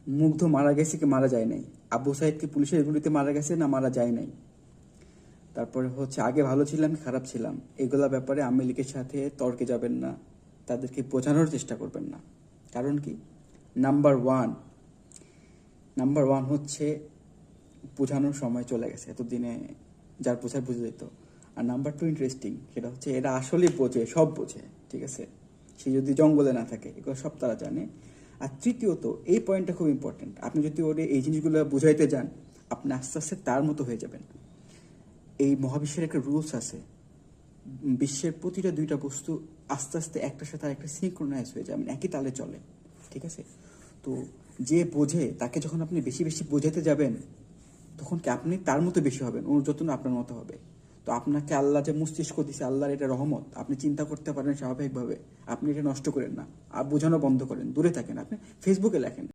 মুগ্ধ মারা গেছে কি মারা যায় নাই, আবু সাইদ কি পুলিশের গুলিতে মারা গেছে না মারা যায় নাই, তারপরে হচ্ছে আগে ভালো ছিলাম কি খারাপ ছিলাম, এগুলা ব্যাপারে আওয়ামী লীগের সাথে তর্কে যাবেন না, তাদেরকে বোঝানোর চেষ্টা করবেন না। কারণ কি, নাম্বার ওয়ান হচ্ছে বোঝানোর সময় চলে গেছে, এতদিনে যার বোঝায় বুঝে যেত। আর নাম্বার টু ইন্টারেস্টিং, সেটা হচ্ছে এরা আসলেই বোঝে, সব বোঝে, ঠিক আছে। সে যদি জঙ্গলে না থাকে, এগুলো সব তারা জানে। আর তৃতীয়ত, এই পয়েন্টটা খুব ইম্পর্টেন্ট, আপনি যদি ওরে এই জিনিসগুলো বুঝাইতে যান, আপনি আস্তে আস্তে তার মতো হয়ে যাবেন। এই মহাবিশ্বের একটা রুলস আছে, বিশ্বের প্রতিটা দুইটা বস্তু আস্তে আস্তে একটার সাথে আরেকটা সিনক্রোনাইজ হয়ে যায়, মানে একই তালে চলে, ঠিক আছে। তো যে বোঝে তাকে যখন আপনি বেশি বেশি বোঝাতে যাবেন, তখন কি আপনি তার মতো বেশি হবেন, ওর যত না আপনার মতো হবে। তো আপনাকে আল্লাহ যে মস্তিষ্ক দিছে, আল্লাহর এটা রহমত, আপনি চিন্তা করতে পারেন স্বাভাবিকভাবে, আপনি এটা নষ্ট করেন না। আর বোঝানো বন্ধ করেন, দূরে থাকেন, আপনি ফেসবুকে লেখেন।